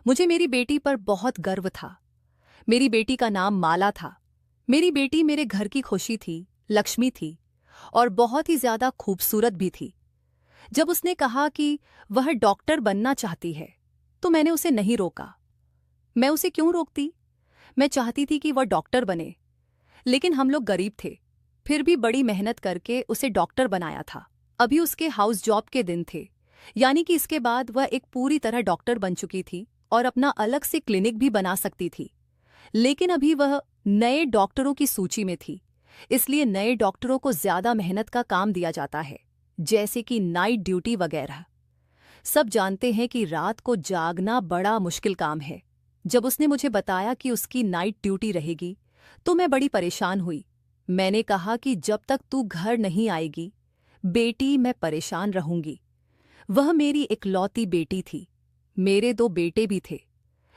मुझे मेरी बेटी पर बहुत गर्व था। मेरी बेटी का नाम माला था। मेरी बेटी मेरे घर की खुशी थी, लक्ष्मी थी और बहुत ही ज्यादा खूबसूरत भी थी। जब उसने कहा कि वह डॉक्टर बनना चाहती है, तो मैंने उसे नहीं रोका। मैं उसे क्यों रोकती? मैं चाहती थी कि वह डॉक्टर बने, लेकिन हम लोग गरीब थे। फिर भी बड़ी मेहनत करके उसे डॉक्टर बनाया था। अभी उसके हाउस जॉब के दिन थे, यानी कि इसके बाद वह एक पूरी तरह डॉक्टर बन चुकी थी और अपना अलग से क्लिनिक भी बना सकती थी। लेकिन अभी वह नए डॉक्टरों की सूची में थी, इसलिए नए डॉक्टरों को ज्यादा मेहनत का काम दिया जाता है, जैसे कि नाइट ड्यूटी वगैरह। सब जानते हैं कि रात को जागना बड़ा मुश्किल काम है। जब उसने मुझे बताया कि उसकी नाइट ड्यूटी रहेगी, तो मैं बड़ी परेशान हुई। मैंने कहा कि जब तक तू घर नहीं आएगी, बेटी, मैं परेशान रहूंगी। वह मेरी इकलौती बेटी थी। मेरे दो बेटे भी थे,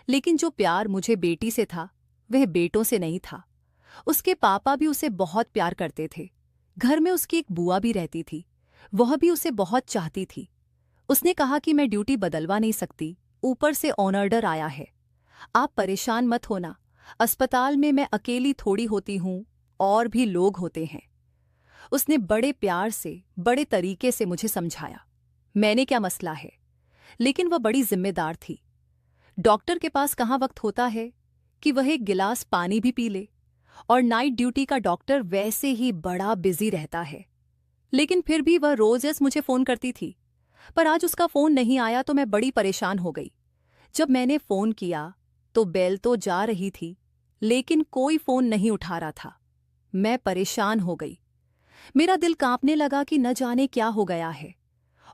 लेकिन जो प्यार मुझे बेटी से था, वह बेटों से नहीं था। उसके पापा भी उसे बहुत प्यार करते थे। घर में उसकी एक बुआ भी रहती थी, वह भी उसे बहुत चाहती थी। उसने कहा कि मैं ड्यूटी बदलवा नहीं सकती, ऊपर से ऑर्डर आया है। आप परेशान मत होना, अस्पताल में मैं अकेली थोड़ी होती हूँ, और भी लोग होते हैं। उसने बड़े प्यार से, बड़े तरीके से मुझे समझाया। मैंने क्या मसला है, लेकिन वह बड़ी जिम्मेदार थी। डॉक्टर के पास कहाँ वक्त होता है कि वह एक गिलास पानी भी पी ले, और नाइट ड्यूटी का डॉक्टर वैसे ही बड़ा बिजी रहता है। लेकिन फिर भी वह रोज मुझे फोन करती थी। पर आज उसका फोन नहीं आया तो मैं बड़ी परेशान हो गई। जब मैंने फोन किया तो बेल तो जा रही थी, लेकिन कोई फोन नहीं उठा रहा था। मैं परेशान हो गई। मेरा दिल कांपने लगा कि न जाने क्या हो गया है।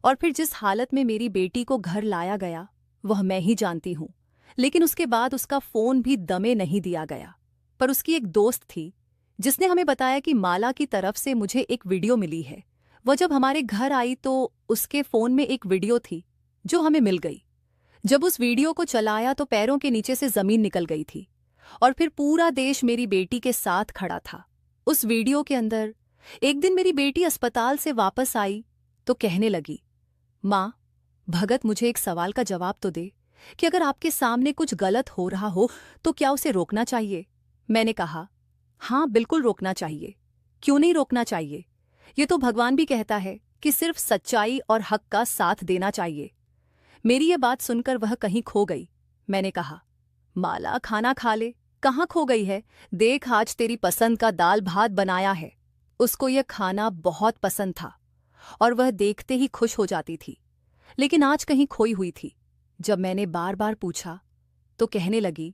और फिर जिस हालत में मेरी बेटी को घर लाया गया, वह मैं ही जानती हूँ। लेकिन उसके बाद उसका फोन भी दमे नहीं दिया गया। पर उसकी एक दोस्त थी, जिसने हमें बताया कि माला की तरफ से मुझे एक वीडियो मिली है। वह जब हमारे घर आई तो उसके फोन में एक वीडियो थी, जो हमें मिल गई। जब उस वीडियो को चलाया तो पैरों के नीचे से जमीन निकल गई थी, और फिर पूरा देश मेरी बेटी के साथ खड़ा था। उस वीडियो के अंदर एक दिन मेरी बेटी अस्पताल से वापस आई तो कहने लगी, माँ, भगत मुझे एक सवाल का जवाब तो दे कि अगर आपके सामने कुछ गलत हो रहा हो तो क्या उसे रोकना चाहिए? मैंने कहा, हाँ बिल्कुल रोकना चाहिए। क्यों नहीं रोकना चाहिए? ये तो भगवान भी कहता है कि सिर्फ सच्चाई और हक का साथ देना चाहिए। मेरी ये बात सुनकर वह कहीं खो गई। मैंने कहा, माला खाना खा ले। कहाँ खो गई है? देख, आज तेरी पसंद का दाल भात बनाया है। उसको यह खाना बहुत पसंद था और वह देखते ही खुश हो जाती थी, लेकिन आज कहीं खोई हुई थी। जब मैंने बार बार पूछा तो कहने लगी,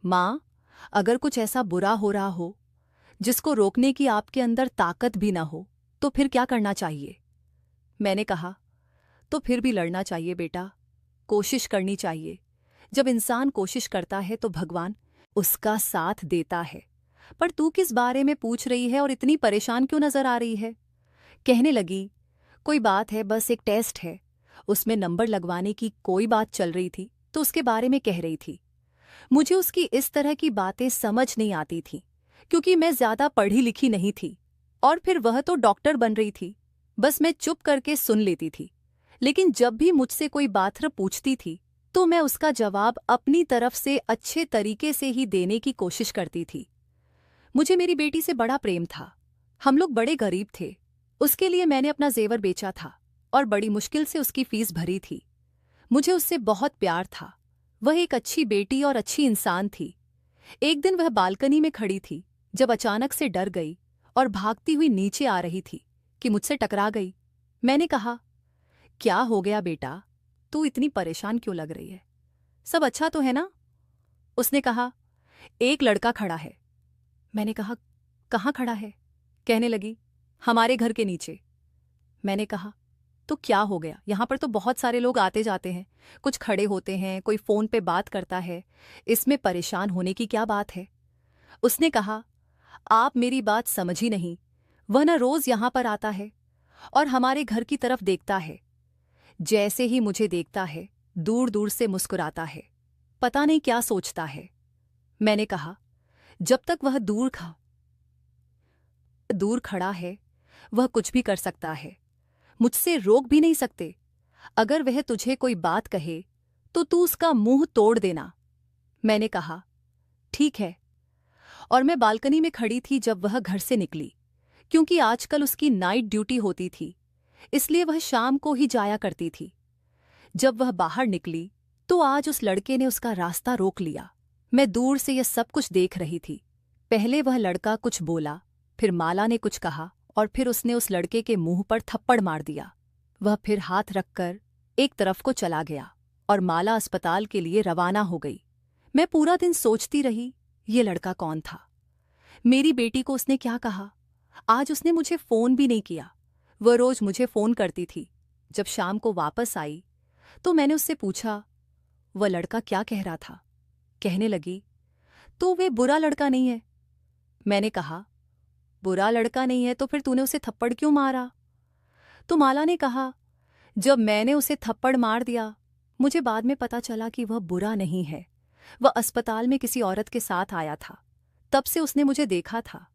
माँ, अगर कुछ ऐसा बुरा हो रहा हो जिसको रोकने की आपके अंदर ताकत भी ना हो, तो फिर क्या करना चाहिए? मैंने कहा, तो फिर भी लड़ना चाहिए बेटा, कोशिश करनी चाहिए। जब इंसान कोशिश करता है तो भगवान उसका साथ देता है। पर तू किस बारे में पूछ रही है और इतनी परेशान क्यों नजर आ रही है? कहने लगी, कोई बात है, बस एक टेस्ट है। उसमें नंबर लगवाने की कोई बात चल रही थी तो उसके बारे में कह रही थी। मुझे उसकी इस तरह की बातें समझ नहीं आती थीं, क्योंकि मैं ज्यादा पढ़ी लिखी नहीं थी, और फिर वह तो डॉक्टर बन रही थी। बस मैं चुप करके सुन लेती थी। लेकिन जब भी मुझसे कोई बात पूछती थी तो मैं उसका जवाब अपनी तरफ से अच्छे तरीके से ही देने की कोशिश करती थी। मुझे मेरी बेटी से बड़ा प्रेम था। हम लोग बड़े गरीब थे। उसके लिए मैंने अपना जेवर बेचा था और बड़ी मुश्किल से उसकी फीस भरी थी। मुझे उससे बहुत प्यार था। वह एक अच्छी बेटी और अच्छी इंसान थी। एक दिन वह बालकनी में खड़ी थी जब अचानक से डर गई और भागती हुई नीचे आ रही थी कि मुझसे टकरा गई। मैंने कहा, क्या हो गया बेटा, तू इतनी परेशान क्यों लग रही है? सब अच्छा तो है ना? उसने कहा, एक लड़का खड़ा है। मैंने कहा, कहाँ खड़ा है? कहने लगी, हमारे घर के नीचे। मैंने कहा, तो क्या हो गया? यहाँ पर तो बहुत सारे लोग आते जाते हैं, कुछ खड़े होते हैं, कोई फोन पे बात करता है, इसमें परेशान होने की क्या बात है? उसने कहा, आप मेरी बात समझ ही नहीं। वह न रोज यहाँ पर आता है और हमारे घर की तरफ देखता है। जैसे ही मुझे देखता है, दूर दूर से मुस्कुराता है। पता नहीं क्या सोचता है। मैंने कहा, जब तक वह दूर खड़ा है, वह कुछ भी कर सकता है। मुझसे रोक भी नहीं सकते। अगर वह तुझे कोई बात कहे तो तू उसका मुंह तोड़ देना। मैंने कहा, ठीक है। और मैं बालकनी में खड़ी थी जब वह घर से निकली। क्योंकि आजकल उसकी नाइट ड्यूटी होती थी, इसलिए वह शाम को ही जाया करती थी। जब वह बाहर निकली तो आज उस लड़के ने उसका रास्ता रोक लिया। मैं दूर से यह सब कुछ देख रही थी। पहले वह लड़का कुछ बोला, फिर माला ने कुछ कहा और फिर उसने उस लड़के के मुंह पर थप्पड़ मार दिया। वह फिर हाथ रखकर एक तरफ को चला गया और माला अस्पताल के लिए रवाना हो गई। मैं पूरा दिन सोचती रही, ये लड़का कौन था? मेरी बेटी को उसने क्या कहा? आज उसने मुझे फ़ोन भी नहीं किया। वह रोज़ मुझे फ़ोन करती थी। जब शाम को वापस आई तो मैंने उससे पूछा, वह लड़का क्या कह रहा था? कहने लगी, तो वे बुरा लड़का नहीं है। मैंने कहा, बुरा लड़का नहीं है तो फिर तूने उसे थप्पड़ क्यों मारा? तो माला ने कहा, जब मैंने उसे थप्पड़ मार दिया, मुझे बाद में पता चला कि वह बुरा नहीं है। वह अस्पताल में किसी औरत के साथ आया था। तब से उसने मुझे देखा था।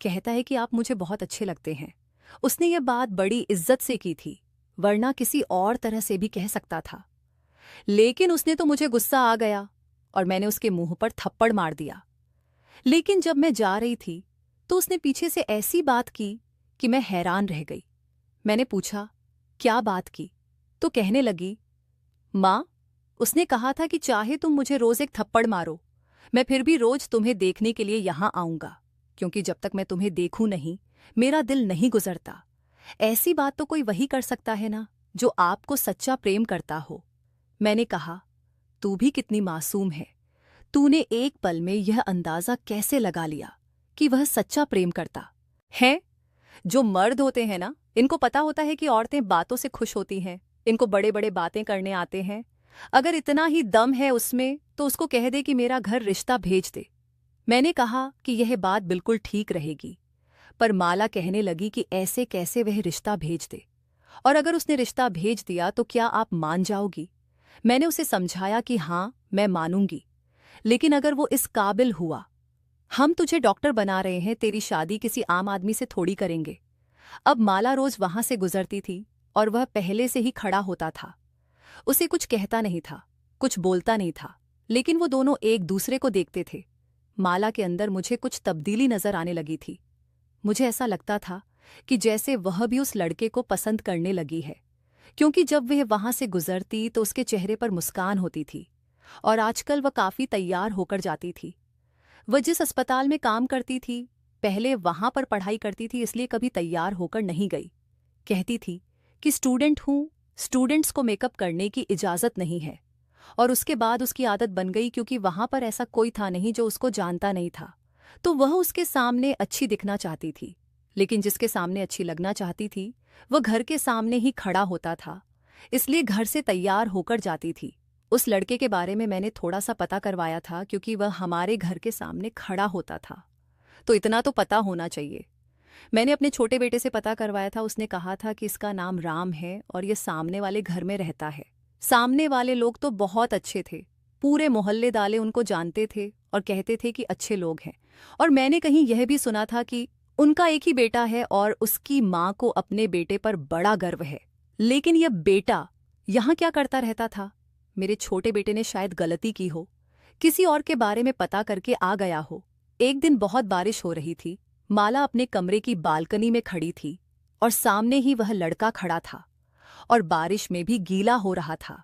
कहता है कि आप मुझे बहुत अच्छे लगते हैं। उसने यह बात बड़ी इज्जत से की थी, वरना किसी और तरह से भी कह सकता था। लेकिन उसने तो मुझे गुस्सा आ गया और मैंने उसके मुंह पर थप्पड़ मार दिया। लेकिन जब मैं जा रही थी तो उसने पीछे से ऐसी बात की कि मैं हैरान रह गई। मैंने पूछा, क्या बात की? तो कहने लगी, माँ, उसने कहा था कि चाहे तुम मुझे रोज एक थप्पड़ मारो, मैं फिर भी रोज तुम्हें देखने के लिए यहां आऊंगा, क्योंकि जब तक मैं तुम्हें देखूं नहीं, मेरा दिल नहीं गुजरता। ऐसी बात तो कोई वही कर सकता है ना, जो आपको सच्चा प्रेम करता हो। मैंने कहा, तू भी कितनी मासूम है। तूने एक पल में यह अंदाजा कैसे लगा लिया कि वह सच्चा प्रेम करता है? जो मर्द होते हैं ना, इनको पता होता है कि औरतें बातों से खुश होती हैं। इनको बड़े बड़े बातें करने आते हैं। अगर इतना ही दम है उसमें तो उसको कह दे कि मेरा घर रिश्ता भेज दे। मैंने कहा कि यह बात बिल्कुल ठीक रहेगी, पर माला कहने लगी कि ऐसे कैसे वह रिश्ता भेज दे, और अगर उसने रिश्ता भेज दिया तो क्या आप मान जाओगी? मैंने उसे समझाया कि हाँ, मैं मानूंगी, लेकिन अगर वो इस काबिल हुआ। हम तुझे डॉक्टर बना रहे हैं, तेरी शादी किसी आम आदमी से थोड़ी करेंगे। अब माला रोज वहां से गुजरती थी और वह पहले से ही खड़ा होता था। उसे कुछ कहता नहीं था, कुछ बोलता नहीं था, लेकिन वो दोनों एक दूसरे को देखते थे। माला के अंदर मुझे कुछ तब्दीली नजर आने लगी थी। मुझे ऐसा लगता था कि जैसे वह भी उस लड़के को पसंद करने लगी है, क्योंकि जब वह वहां से गुजरती तो उसके चेहरे पर मुस्कान होती थी और आजकल वह काफी तैयार होकर जाती थी। वह जिस अस्पताल में काम करती थी, पहले वहां पर पढ़ाई करती थी, इसलिए कभी तैयार होकर नहीं गई। कहती थी कि स्टूडेंट हूं, स्टूडेंट्स को मेकअप करने की इजाज़त नहीं है। और उसके बाद उसकी आदत बन गई, क्योंकि वहां पर ऐसा कोई था नहीं जो उसको जानता नहीं था, तो वह उसके सामने अच्छी दिखना चाहती थी। लेकिन जिसके सामने अच्छी लगना चाहती थी वह घर के सामने ही खड़ा होता था, इसलिए घर से तैयार होकर जाती थी। उस लड़के के बारे में मैंने थोड़ा सा पता करवाया था, क्योंकि वह हमारे घर के सामने खड़ा होता था, तो इतना तो पता होना चाहिए। मैंने अपने छोटे बेटे से पता करवाया था। उसने कहा था कि इसका नाम राम है और ये सामने वाले घर में रहता है। सामने वाले लोग तो बहुत अच्छे थे, पूरे मोहल्ले दाले उनको जानते थे और कहते थे कि अच्छे लोग हैं। और मैंने कहीं यह भी सुना था कि उनका एक ही बेटा है और उसकी माँ को अपने बेटे पर बड़ा गर्व है। लेकिन यह बेटा यहाँ क्या करता रहता था? मेरे छोटे बेटे ने शायद गलती की हो, किसी और के बारे में पता करके आ गया हो। एक दिन बहुत बारिश हो रही थी। माला अपने कमरे की बालकनी में खड़ी थी और सामने ही वह लड़का खड़ा था और बारिश में भी गीला हो रहा था।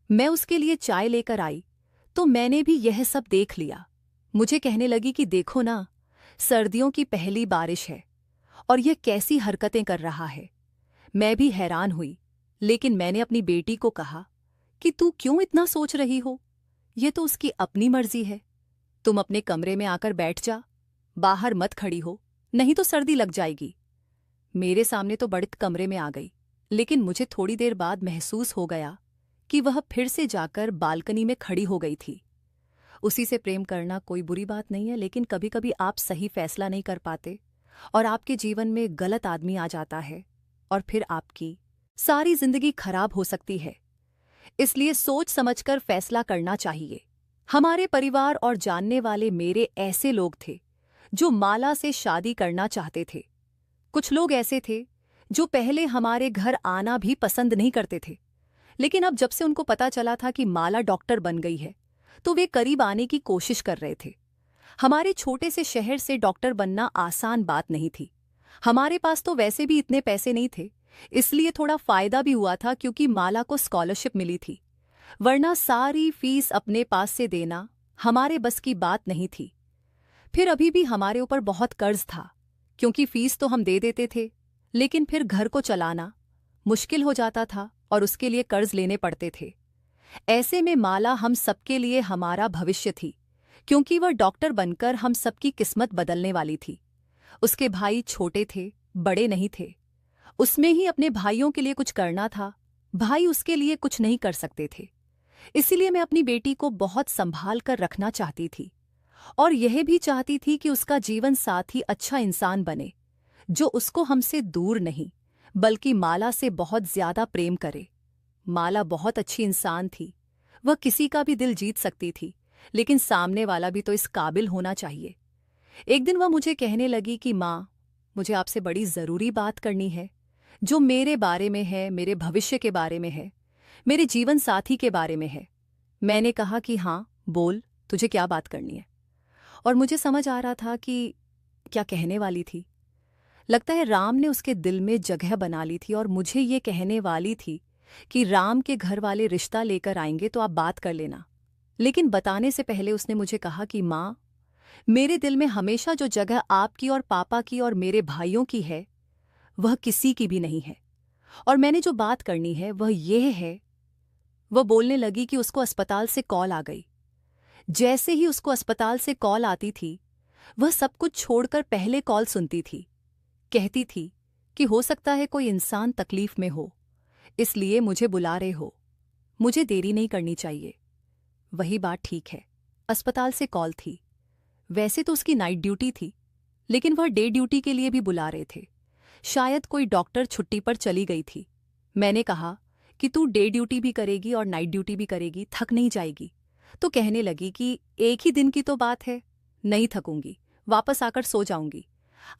मैं उसके लिए चाय लेकर आई तो मैंने भी यह सब देख लिया। मुझे कहने लगी कि देखो ना, सर्दियों की पहली बारिश है और यह कैसी हरकतें कर रहा है। मैं भी हैरान हुई, लेकिन मैंने अपनी बेटी को कहा कि तू क्यों इतना सोच रही हो? यह तो उसकी अपनी मर्जी है। तुम अपने कमरे में आकर बैठ जा, बाहर मत खड़ी हो, नहीं तो सर्दी लग जाएगी। मेरे सामने तो बढ़त कमरे में आ गई, लेकिन मुझे थोड़ी देर बाद महसूस हो गया कि वह फिर से जाकर बालकनी में खड़ी हो गई थी। उसी से प्रेम करना कोई बुरी बात नहीं है, लेकिन कभी कभी आप सही फैसला नहीं कर पाते और आपके जीवन में गलत आदमी आ जाता है और फिर आपकी सारी जिंदगी खराब हो सकती है। इसलिए सोच समझकर फैसला करना चाहिए। हमारे परिवार और जानने वाले मेरे ऐसे लोग थे जो माला से शादी करना चाहते थे। कुछ लोग ऐसे थे जो पहले हमारे घर आना भी पसंद नहीं करते थे, लेकिन अब जब से उनको पता चला था कि माला डॉक्टर बन गई है तो वे करीब आने की कोशिश कर रहे थे। हमारे छोटे से शहर से डॉक्टर बनना आसान बात नहीं थी। हमारे पास तो वैसे भी इतने पैसे नहीं थे, इसलिए थोड़ा फायदा भी हुआ था क्योंकि माला को स्कॉलरशिप मिली थी, वरना सारी फीस अपने पास से देना हमारे बस की बात नहीं थी। फिर अभी भी हमारे ऊपर बहुत कर्ज था, क्योंकि फीस तो हम दे देते थे, लेकिन फिर घर को चलाना मुश्किल हो जाता था और उसके लिए कर्ज लेने पड़ते थे। ऐसे में माला हम सबके लिए हमारा भविष्य थी, क्योंकि वह डॉक्टर बनकर हम सबकी किस्मत बदलने वाली थी। उसके भाई छोटे थे, बड़े नहीं थे। उसमें ही अपने भाइयों के लिए कुछ करना था, भाई उसके लिए कुछ नहीं कर सकते थे। इसीलिए मैं अपनी बेटी को बहुत संभाल कर रखना चाहती थी और यह भी चाहती थी कि उसका जीवन साथी अच्छा इंसान बने, जो उसको हमसे दूर नहीं बल्कि माला से बहुत ज्यादा प्रेम करे। माला बहुत अच्छी इंसान थी, वह किसी का भी दिल जीत सकती थी, लेकिन सामने वाला भी तो इस काबिल होना चाहिए। एक दिन वह मुझे कहने लगी कि माँ, मुझे आपसे बड़ी ज़रूरी बात करनी है, जो मेरे बारे में है, मेरे भविष्य के बारे में है, मेरे जीवन साथी के बारे में है। मैंने कहा कि हाँ बोल, तुझे क्या बात करनी है। और मुझे समझ आ रहा था कि क्या कहने वाली थी। लगता है राम ने उसके दिल में जगह बना ली थी और मुझे ये कहने वाली थी कि राम के घर वाले रिश्ता लेकर आएंगे तो आप बात कर लेना। लेकिन बताने से पहले उसने मुझे कहा कि माँ, मेरे दिल में हमेशा जो जगह आपकी और पापा की और मेरे भाइयों की है, वह किसी की भी नहीं है। और मैंने जो बात करनी है वह यह है। वह बोलने लगी कि उसको अस्पताल से कॉल आ गई। जैसे ही उसको अस्पताल से कॉल आती थी, वह सब कुछ छोड़कर पहले कॉल सुनती थी। कहती थी कि हो सकता है कोई इंसान तकलीफ में हो, इसलिए मुझे बुला रहे हो, मुझे देरी नहीं करनी चाहिए। वही बात ठीक है, अस्पताल से कॉल थी। वैसे तो उसकी नाइट ड्यूटी थी, लेकिन वह डे ड्यूटी के लिए भी बुला रहे थे। शायद कोई डॉक्टर छुट्टी पर चली गई थी। मैंने कहा कि तू डे ड्यूटी भी करेगी और नाइट ड्यूटी भी करेगी, थक नहीं जाएगी? तो कहने लगी कि एक ही दिन की तो बात है, नहीं थकूंगी, वापस आकर सो जाऊंगी।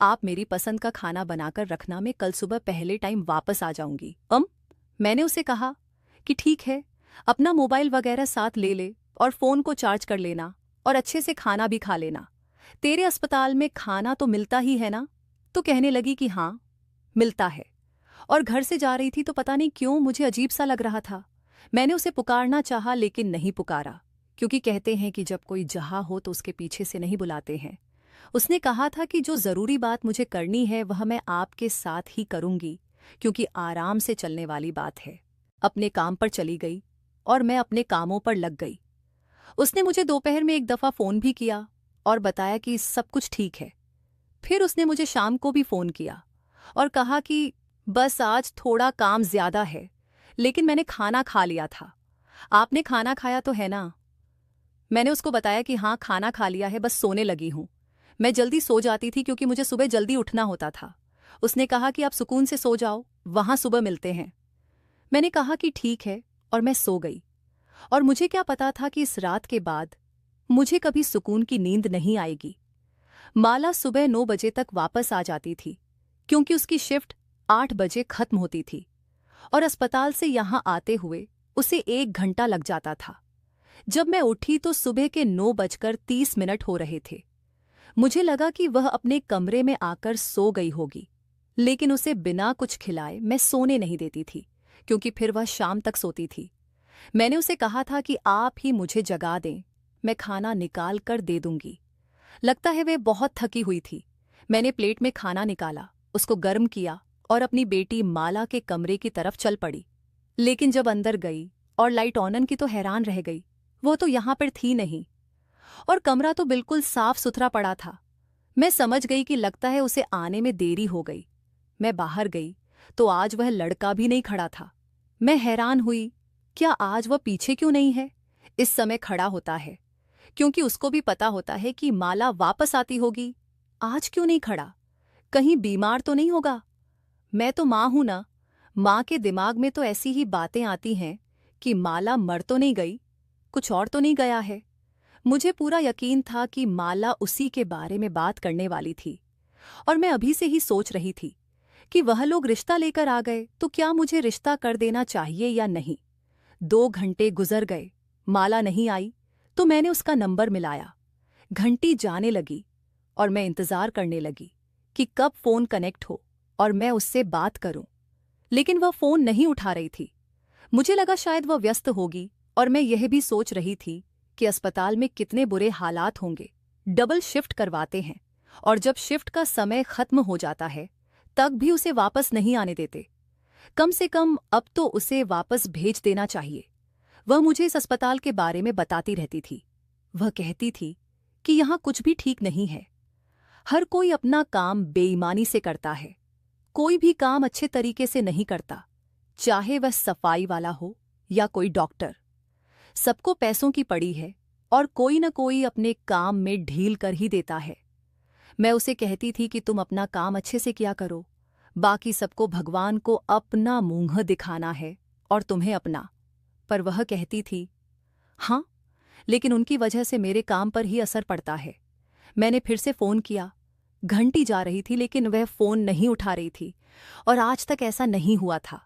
आप मेरी पसंद का खाना बनाकर रखना, मैं कल सुबह पहले टाइम वापस आ जाऊंगी। मैंने उसे कहा कि ठीक है, अपना मोबाइल वगैरह साथ ले ले और फ़ोन को चार्ज कर लेना और अच्छे से खाना भी खा लेना। तेरे अस्पताल में खाना तो मिलता ही है ना? तो कहने लगी कि हाँ मिलता है। और घर से जा रही थी तो पता नहीं क्यों मुझे अजीब सा लग रहा था। मैंने उसे पुकारना चाहा लेकिन नहीं पुकारा, क्योंकि कहते हैं कि जब कोई जहाँ हो तो उसके पीछे से नहीं बुलाते हैं। उसने कहा था कि जो ज़रूरी बात मुझे करनी है वह मैं आपके साथ ही करूँगी, क्योंकि आराम से चलने वाली बात है। अपने काम पर चली गई और मैं अपने कामों पर लग गई। उसने मुझे दोपहर में एक दफ़ा फ़ोन भी किया और बताया कि सब कुछ ठीक है। फिर उसने मुझे शाम को भी फ़ोन किया और कहा कि बस आज थोड़ा काम ज़्यादा है, लेकिन मैंने खाना खा लिया था। आपने खाना खाया तो है ना? मैंने उसको बताया कि हाँ खाना खा लिया है, बस सोने लगी हूँ। मैं जल्दी सो जाती थी क्योंकि मुझे सुबह जल्दी उठना होता था। उसने कहा कि आप सुकून से सो जाओ, वहाँ सुबह मिलते हैं। मैंने कहा कि ठीक है और मैं सो गई। और मुझे क्या पता था कि इस रात के बाद मुझे कभी सुकून की नींद नहीं आएगी। माला सुबह 9 बजे तक वापस आ जाती थी, क्योंकि उसकी शिफ्ट 8 बजे खत्म होती थी और अस्पताल से यहाँ आते हुए उसे 1 घंटा लग जाता था। जब मैं उठी तो सुबह के 9:30 हो रहे थे। मुझे लगा कि वह अपने कमरे में आकर सो गई होगी, लेकिन उसे बिना कुछ खिलाए मैं सोने नहीं देती थी, क्योंकि फिर वह शाम तक सोती थी। मैंने उसे कहा था कि आप ही मुझे जगा दें, मैं खाना निकाल कर दे दूंगी। लगता है वह बहुत थकी हुई थी। मैंने प्लेट में खाना निकाला, उसको गर्म किया और अपनी बेटी माला के कमरे की तरफ चल पड़ी। लेकिन जब अंदर गई और लाइट ऑन की तो हैरान रह गई, वो तो यहाँ पर थी नहीं और कमरा तो बिल्कुल साफ सुथरा पड़ा था। मैं समझ गई कि लगता है उसे आने में देरी हो गई। मैं बाहर गई तो आज वह लड़का भी नहीं खड़ा था। मैं हैरान हुई, क्या आज वह पीछे क्यों नहीं है? इस समय खड़ा होता है, क्योंकि उसको भी पता होता है कि माला वापस आती होगी। आज क्यों नहीं खड़ा? कहीं बीमार तो नहीं होगा? मैं तो माँ हूं ना, माँ के दिमाग में तो ऐसी ही बातें आती हैं कि माला मर तो नहीं गई, कुछ और तो नहीं गया है। मुझे पूरा यकीन था कि माला उसी के बारे में बात करने वाली थी और मैं अभी से ही सोच रही थी कि वह लोग रिश्ता लेकर आ गए तो क्या मुझे रिश्ता कर देना चाहिए या नहीं। 2 घंटे गुजर गए, माला नहीं आई, तो मैंने उसका नंबर मिलाया। घंटी जाने लगी और मैं इंतजार करने लगी कि कब फोन कनेक्ट हो और मैं उससे बात करूं। लेकिन वह फोन नहीं उठा रही थी। मुझे लगा शायद वह व्यस्त होगी, और मैं यह भी सोच रही थी कि अस्पताल में कितने बुरे हालात होंगे। डबल शिफ्ट करवाते हैं, और जब शिफ्ट का समय खत्म हो जाता है तब भी उसे वापस नहीं आने देते। कम से कम अब तो उसे वापस भेज देना चाहिए। वह मुझे इस अस्पताल के बारे में बताती रहती थी। वह कहती थी कि यहाँ कुछ भी ठीक नहीं है। हर कोई अपना काम बेईमानी से करता है। कोई भी काम अच्छे तरीके से नहीं करता, चाहे वह सफाई वाला हो या कोई डॉक्टर। सबको पैसों की पड़ी है और कोई न कोई अपने काम में ढील कर ही देता है। मैं उसे कहती थी कि तुम अपना काम अच्छे से किया करो, बाकी सबको भगवान को अपना मुंह दिखाना है और तुम्हें अपना। पर वह कहती थी, हाँ, लेकिन उनकी वजह से मेरे काम पर ही असर पड़ता है। मैंने फिर से फोन किया। घंटी जा रही थी लेकिन वह फोन नहीं उठा रही थी, और आज तक ऐसा नहीं हुआ था।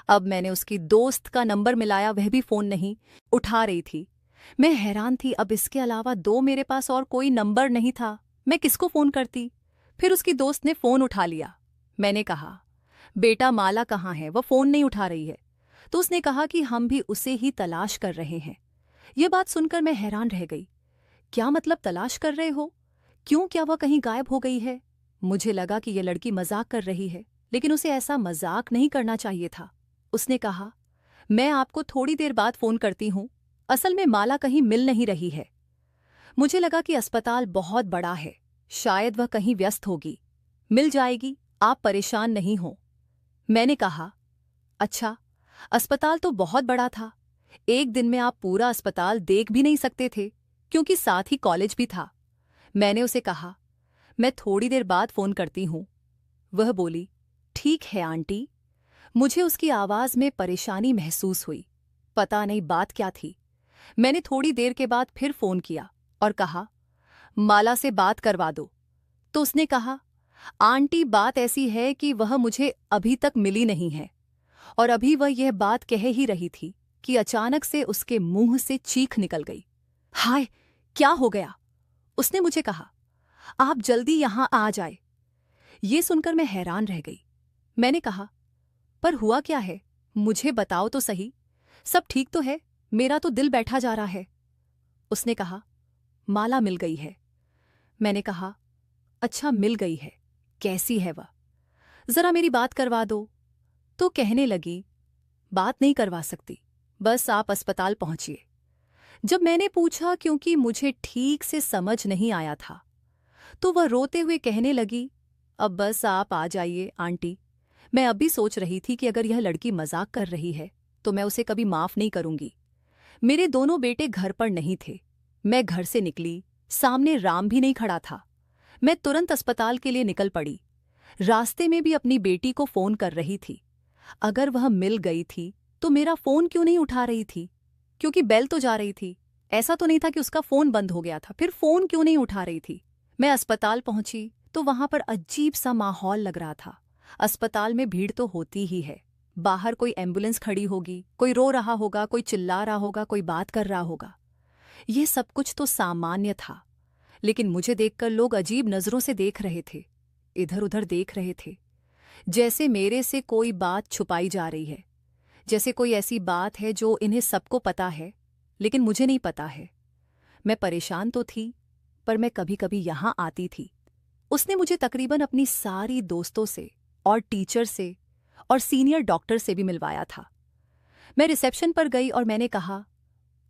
अब मैंने उसकी दोस्त का नंबर मिलाया, वह भी फोन नहीं उठा रही थी। मैं हैरान थी, अब इसके अलावा मेरे पास और कोई नंबर नहीं था। मैं किसको फोन करती? फिर उसकी दोस्त ने फोन उठा लिया। मैंने कहा, बेटा माला कहाँ है? वह फोन नहीं उठा रही है। तो उसने कहा कि हम भी उसे ही तलाश कर रहे हैं। यह बात सुनकर मैं हैरान रह गई। क्या मतलब तलाश कर रहे हो? क्यों, क्या वह कहीं गायब हो गई है? मुझे लगा कि यह लड़की मजाक कर रही है, लेकिन उसे ऐसा मजाक नहीं करना चाहिए था। उसने कहा, मैं आपको थोड़ी देर बाद फोन करती हूँ। असल में माला कहीं मिल नहीं रही है। मुझे लगा कि अस्पताल बहुत बड़ा है, शायद वह कहीं व्यस्त होगी। मिल जाएगी, आप परेशान नहीं हो। मैंने कहा, अच्छा, अस्पताल तो बहुत बड़ा था। एक दिन में आप पूरा अस्पताल देख भी नहीं सकते थे, क्योंकि साथ ही कॉलेज भी था। मैंने उसे कहा, मैं थोड़ी देर बाद फोन करती हूँ। वह बोली, ठीक है आंटी। मुझे उसकी आवाज में परेशानी महसूस हुई। पता नहीं बात क्या थी। मैंने थोड़ी देर के बाद फिर फोन किया और कहा, माला से बात करवा दो। तो उसने कहा, आंटी बात ऐसी है कि वह मुझे अभी तक मिली नहीं है। और अभी वह यह बात कह ही रही थी कि अचानक से उसके मुंह से चीख निकल गई। हाय, क्या हो गया? उसने मुझे कहा, आप जल्दी यहां आ जाए। ये सुनकर मैं हैरान रह गई। मैंने कहा, पर हुआ क्या है? मुझे बताओ तो सही। सब ठीक तो है? मेरा तो दिल बैठा जा रहा है। उसने कहा, माला मिल गई है। मैंने कहा, अच्छा, मिल गई है? कैसी है वह? जरा मेरी बात करवा दो। तो कहने लगी, बात नहीं करवा सकती, बस आप अस्पताल पहुंचिए। जब मैंने पूछा, क्योंकि मुझे ठीक से समझ नहीं आया था, तो वह रोते हुए कहने लगी, अब बस आप आ जाइए आंटी। मैं अब भी सोच रही थी कि अगर यह लड़की मजाक कर रही है तो मैं उसे कभी माफ नहीं करूंगी। मेरे दोनों बेटे घर पर नहीं थे। मैं घर से निकली, सामने राम भी नहीं खड़ा था। मैं तुरंत अस्पताल के लिए निकल पड़ी। रास्ते में भी अपनी बेटी को फोन कर रही थी। अगर वह मिल गई थी तो मेरा फोन क्यों नहीं उठा रही थी? क्योंकि बेल तो जा रही थी। ऐसा तो नहीं था कि उसका फोन बंद हो गया था। फिर फोन क्यों नहीं उठा रही थी? मैं अस्पताल पहुंची तो वहां पर अजीब सा माहौल लग रहा था। अस्पताल में भीड़ तो होती ही है। बाहर कोई एम्बुलेंस खड़ी होगी, कोई रो रहा होगा, कोई चिल्ला रहा होगा, कोई बात कर रहा होगा। ये सब कुछ तो सामान्य था, लेकिन मुझे देखकर लोग अजीब नजरों से देख रहे थे, इधर उधर देख रहे थे, जैसे मेरे से कोई बात छुपाई जा रही है, जैसे कोई ऐसी बात है जो इन्हें सबको पता है लेकिन मुझे नहीं पता है। मैं परेशान तो थी, पर मैं कभी कभी यहां आती थी। उसने मुझे तकरीबन अपनी सारी दोस्तों से और टीचर से और सीनियर डॉक्टर से भी मिलवाया था। मैं रिसेप्शन पर गई और मैंने कहा,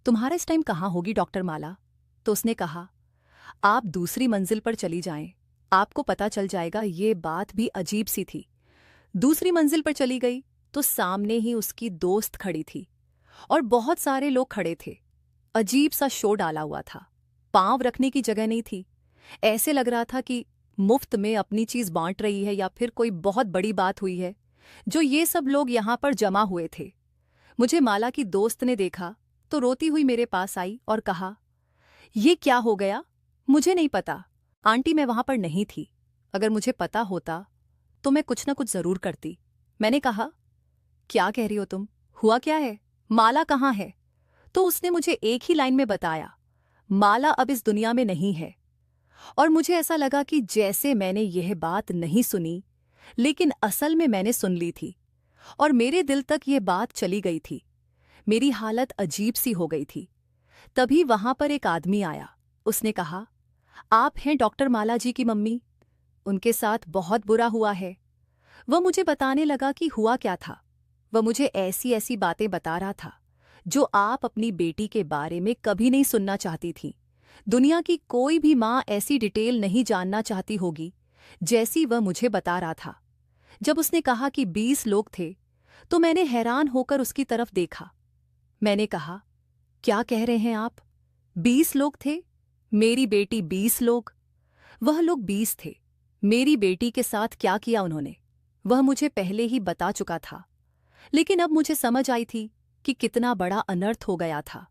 तुम्हारा इस टाइम कहाँ होगी डॉक्टर माला? तो उसने कहा, आप दूसरी मंजिल पर चली जाएं, आपको पता चल जाएगा। ये बात भी अजीब सी थी। दूसरी मंजिल पर चली गई तो सामने ही उसकी दोस्त खड़ी थी और बहुत सारे लोग खड़े थे। अजीब सा शो डाला हुआ था। पांव रखने की जगह नहीं थी। ऐसे लग रहा था कि मुफ्त में अपनी चीज बांट रही है या फिर कोई बहुत बड़ी बात हुई है जो ये सब लोग यहां पर जमा हुए थे। मुझे माला की दोस्त ने देखा तो रोती हुई मेरे पास आई और कहा, ये क्या हो गया? मुझे नहीं पता आंटी, मैं वहां पर नहीं थी। अगर मुझे पता होता तो मैं कुछ न कुछ जरूर करती। मैंने कहा, क्या कह रही हो तुम? हुआ क्या है? माला कहाँ है? तो उसने मुझे एक ही लाइन में बताया, माला अब इस दुनिया में नहीं है। और मुझे ऐसा लगा कि जैसे मैंने यह बात नहीं सुनी, लेकिन असल में मैंने सुन ली थी और मेरे दिल तक ये बात चली गई थी। मेरी हालत अजीब सी हो गई थी। तभी वहां पर एक आदमी आया। उसने कहा, आप हैं डॉक्टर माला जी की मम्मी? उनके साथ बहुत बुरा हुआ है। वह मुझे बताने लगा कि हुआ क्या था। वह मुझे ऐसी ऐसी बातें बता रहा था जो आप अपनी बेटी के बारे में कभी नहीं सुनना चाहती थी। दुनिया की कोई भी माँ ऐसी डिटेल नहीं जानना चाहती होगी जैसी वह मुझे बता रहा था। जब उसने कहा कि 20 लोग थे, तो मैंने हैरान होकर उसकी तरफ देखा। मैंने कहा, क्या कह रहे हैं आप? 20 लोग थे? मेरी बेटी 20 लोग? वह लोग 20 थे। मेरी बेटी के साथ क्या किया उन्होंने, वह मुझे पहले ही बता चुका था। लेकिन अब मुझे समझ आई थी कि कितना बड़ा अनर्थ हो गया था।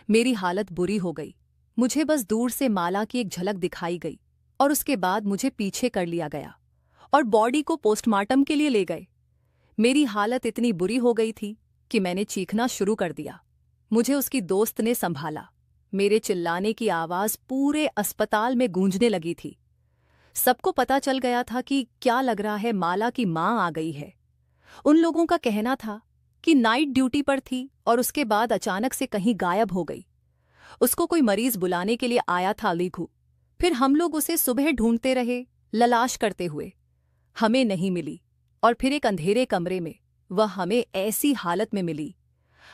मेरी हालत बुरी हो गई। मुझे बस दूर से माला की एक झलक दिखाई गई और उसके बाद मुझे पीछे कर लिया गया और बॉडी को पोस्टमार्टम के लिए ले गए। मेरी हालत इतनी बुरी हो गई थी कि मैंने चीखना शुरू कर दिया। मुझे उसकी दोस्त ने संभाला। मेरे चिल्लाने की आवाज़ पूरे अस्पताल में गूंजने लगी थी। सबको पता चल गया था कि क्या लग रहा है, माला की माँ आ गई है। उन लोगों का कहना था कि नाइट ड्यूटी पर थी और उसके बाद अचानक से कहीं गायब हो गई। उसको कोई मरीज बुलाने के लिए आया था अलीघू। फिर हम लोग उसे सुबह ढूंढते रहे, ललाश करते हुए। हमें नहीं मिली और फिर एक अंधेरे कमरे में वह हमें ऐसी हालत में मिली।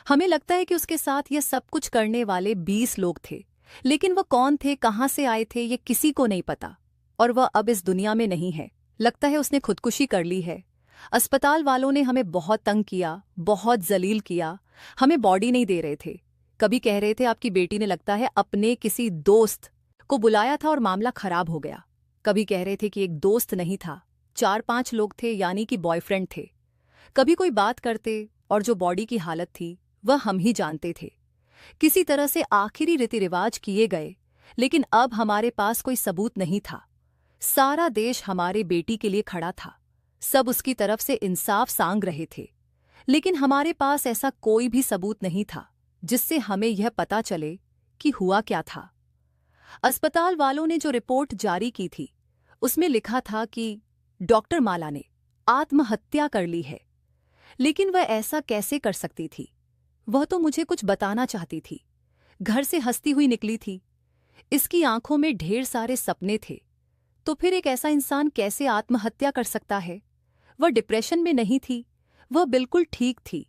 हमें लगता है कि उसके साथ यह सब कुछ करने वाले 20 लोग थे, लेकिन वह कौन थे, कहाँ से आए थे, ये किसी को नहीं पता। और वह अब इस दुनिया में नहीं है। लगता है उसने खुदकुशी कर ली है। अस्पताल वालों ने हमें बहुत तंग किया, बहुत जलील किया। हमें बॉडी नहीं दे रहे थे। कभी कह रहे थे आपकी बेटी ने लगता है अपने किसी दोस्त को बुलाया था और मामला खराब हो गया। कभी कह रहे थे कि एक दोस्त नहीं था, 4-5 लोग थे, यानी कि बॉयफ्रेंड थे। कभी कोई बात करते और जो बॉडी की हालत थी वह हम ही जानते थे। किसी तरह से आखिरी रीति रिवाज किए गए, लेकिन अब हमारे पास कोई सबूत नहीं था। सारा देश हमारे बेटी के लिए खड़ा था। सब उसकी तरफ से इंसाफ सांग रहे थे, लेकिन हमारे पास ऐसा कोई भी सबूत नहीं था जिससे हमें यह पता चले कि हुआ क्या था। अस्पताल वालों ने जो रिपोर्ट जारी की थी उसमें लिखा था कि डॉक्टर माला ने आत्महत्या कर ली है। लेकिन वह ऐसा कैसे कर सकती थी? वह तो मुझे कुछ बताना चाहती थी। घर से हंसती हुई निकली थी। इसकी आंखों में ढेर सारे सपने थे। तो फिर एक ऐसा इंसान कैसे आत्महत्या कर सकता है? वह डिप्रेशन में नहीं थी, वह बिल्कुल ठीक थी।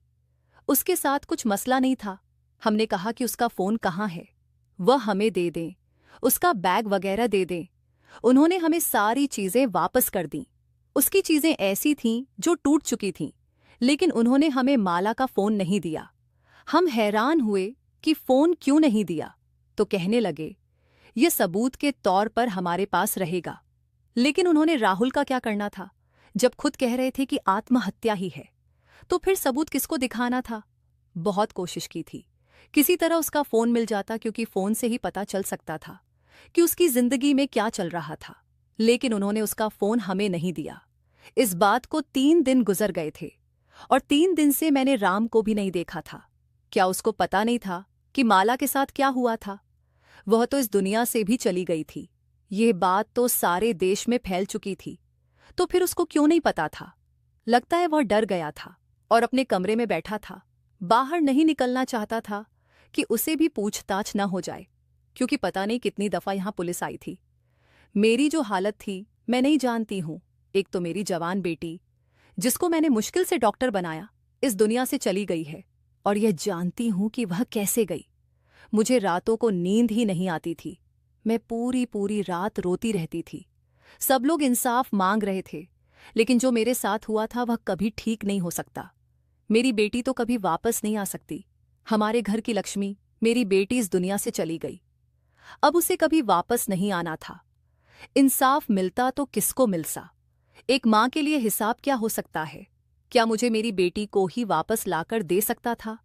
उसके साथ कुछ मसला नहीं था। हमने कहा कि उसका फ़ोन कहाँ है, वह हमें दे दें, उसका बैग वगैरह दे दें। उन्होंने हमें सारी चीज़ें वापस कर दीं। उसकी चीज़ें ऐसी थीं जो टूट चुकी थीं, लेकिन उन्होंने हमें माला का फ़ोन नहीं दिया। हम हैरान हुए कि फ़ोन क्यों नहीं दिया, तो कहने लगे ये सबूत के तौर पर हमारे पास रहेगा। लेकिन उन्होंने राहुल का क्या करना था? जब खुद कह रहे थे कि आत्महत्या ही है, तो फिर सबूत किसको दिखाना था? बहुत कोशिश की थी, किसी तरह उसका फ़ोन मिल जाता, क्योंकि फ़ोन से ही पता चल सकता था कि उसकी ज़िंदगी में क्या चल रहा था। लेकिन उन्होंने उसका फ़ोन हमें नहीं दिया। इस बात को 3 दिन गुजर गए थे और 3 दिन से मैंने राम को भी नहीं देखा था। क्या उसको पता नहीं था कि माला के साथ क्या हुआ था? वह तो इस दुनिया से भी चली गई थी। ये बात तो सारे देश में फैल चुकी थी। तो फिर उसको क्यों नहीं पता था? लगता है वह डर गया था और अपने कमरे में बैठा था। बाहर नहीं निकलना चाहता था कि उसे भी पूछताछ न हो जाए, क्योंकि पता नहीं कितनी दफ़ा यहाँ पुलिस आई थी। मेरी जो हालत थी मैं नहीं जानती हूँ। एक तो मेरी जवान बेटी, जिसको मैंने मुश्किल से डॉक्टर बनाया, इस दुनिया से चली गई है, और यह जानती हूँ कि वह कैसे गई। मुझे रातों को नींद ही नहीं आती थी। मैं पूरी पूरी रात रोती रहती थी। सब लोग इंसाफ मांग रहे थे, लेकिन जो मेरे साथ हुआ था वह कभी ठीक नहीं हो सकता। मेरी बेटी तो कभी वापस नहीं आ सकती। हमारे घर की लक्ष्मी, मेरी बेटी, इस दुनिया से चली गई। अब उसे कभी वापस नहीं आना था। इंसाफ मिलता तो किसको मिलता? एक माँ के लिए हिसाब क्या हो सकता है? क्या मुझे मेरी बेटी को ही वापस लाकर दे सकता था?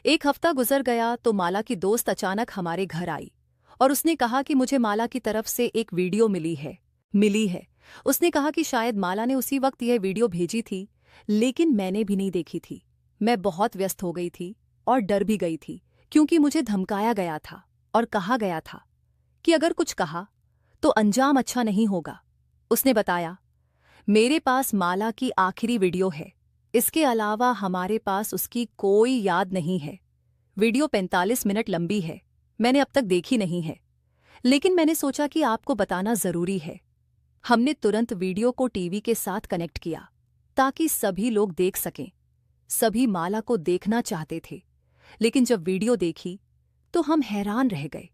1 हफ्ता गुजर गया तो माला की दोस्त अचानक हमारे घर आई और उसने कहा कि मुझे माला की तरफ से एक वीडियो मिली है। उसने कहा कि शायद माला ने उसी वक्त यह वीडियो भेजी थी, लेकिन मैंने भी नहीं देखी थी। मैं बहुत व्यस्त हो गई थी, और डर भी गई थी, क्योंकि मुझे धमकाया गया था और कहा गया था कि अगर कुछ कहा तो अंजाम अच्छा नहीं होगा। उसने बताया, मेरे पास माला की आखिरी वीडियो है, इसके अलावा हमारे पास उसकी कोई याद नहीं है। वीडियो 45 मिनट लंबी है, मैंने अब तक देखी नहीं है, लेकिन मैंने सोचा कि आपको बताना जरूरी है। हमने तुरंत वीडियो को टीवी के साथ कनेक्ट किया ताकि सभी लोग देख सकें। सभी माला को देखना चाहते थे, लेकिन जब वीडियो देखी तो हम हैरान रह गए।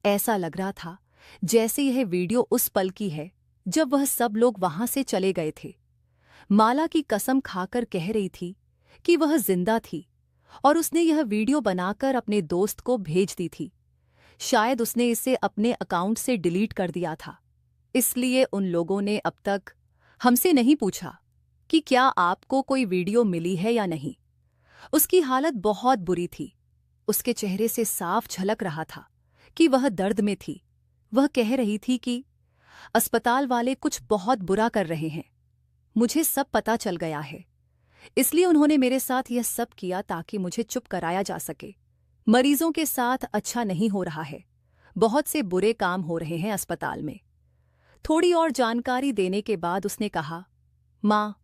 ऐसा लग रहा था जैसे यह वीडियो उस पल की है जब वह सब लोग वहां से चले गए थे। माला की कसम खाकर कह रही थी कि वह जिंदा थी और उसने यह वीडियो बनाकर अपने दोस्त को भेज दी थी। शायद उसने इसे अपने अकाउंट से डिलीट कर दिया था, इसलिए उन लोगों ने अब तक हमसे नहीं पूछा कि क्या आपको कोई वीडियो मिली है या नहीं। उसकी हालत बहुत बुरी थी, उसके चेहरे से साफ झलक रहा था कि वह दर्द में थी। वह कह रही थी कि अस्पताल वाले कुछ बहुत बुरा कर रहे हैं, मुझे सब पता चल गया है, इसलिए उन्होंने मेरे साथ यह सब किया ताकि मुझे चुप कराया जा सके। मरीजों के साथ अच्छा नहीं हो रहा है, बहुत से बुरे काम हो रहे हैं अस्पताल में। थोड़ी और जानकारी देने के बाद उसने कहा, माँ,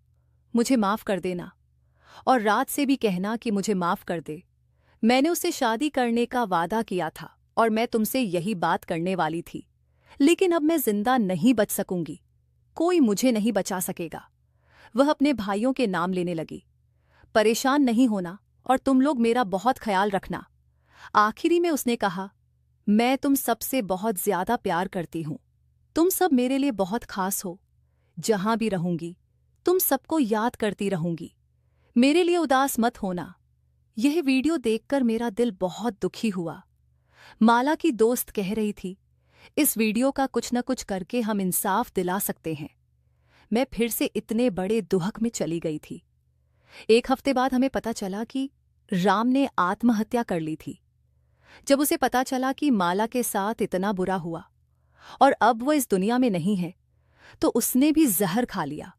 मुझे माफ कर देना और रात से भी कहना कि मुझे माफ कर दे। मैंने उससे शादी करने का वादा किया था और मैं तुमसे यही बात करने वाली थी, लेकिन अब मैं जिंदा नहीं बच सकूंगी, कोई मुझे नहीं बचा सकेगा। वह अपने भाइयों के नाम लेने लगी। परेशान नहीं होना और तुम लोग मेरा बहुत ख्याल रखना। आखिरी में उसने कहा, मैं तुम सबसे बहुत ज्यादा प्यार करती हूं, तुम सब मेरे लिए बहुत खास हो। जहां भी रहूंगी तुम सबको याद करती रहूंगी, मेरे लिए उदास मत होना। यह वीडियो देखकर मेरा दिल बहुत दुखी हुआ। माला की दोस्त कह रही थी, इस वीडियो का कुछ न कुछ करके हम इंसाफ दिला सकते हैं। मैं फिर से इतने बड़े दुहक में चली गई थी। एक हफ्ते बाद हमें पता चला कि राम ने आत्महत्या कर ली थी। जब उसे पता चला कि माला के साथ इतना बुरा हुआ और अब वो इस दुनिया में नहीं है, तो उसने भी जहर खा लिया।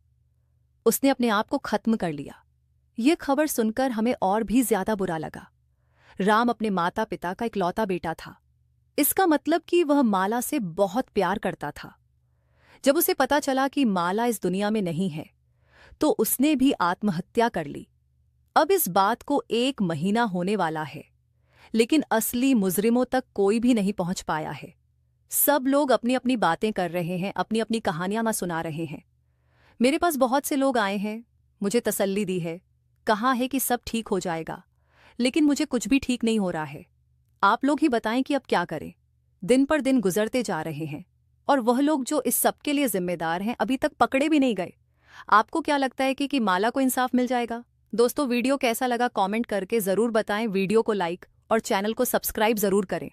उसने अपने आप को खत्म कर लिया। ये खबर सुनकर हमें और भी ज्यादा बुरा लगा। राम अपने माता पिता का इकलौता बेटा था, इसका मतलब कि वह माला से बहुत प्यार करता था। जब उसे पता चला कि माला इस दुनिया में नहीं है, तो उसने भी आत्महत्या कर ली। अब इस बात को 1 महीना होने वाला है, लेकिन असली मुजरिमों तक कोई भी नहीं पहुंच पाया है। सब लोग अपनी अपनी बातें कर रहे हैं, अपनी अपनी कहानियां सुना रहे हैं। मेरे पास बहुत से लोग आए हैं, मुझे तसल्ली दी है, कहा है कि सब ठीक हो जाएगा, लेकिन मुझे कुछ भी ठीक नहीं हो रहा है। आप लोग ही बताएं कि अब क्या करें। दिन पर दिन गुजरते जा रहे हैं और वह लोग जो इस सब के लिए जिम्मेदार हैं अभी तक पकड़े भी नहीं गए। आपको क्या लगता है कि माला को इंसाफ मिल जाएगा? दोस्तों, वीडियो कैसा लगा कमेंट करके जरूर बताएं। वीडियो को लाइक और चैनल को सब्सक्राइब जरूर करें।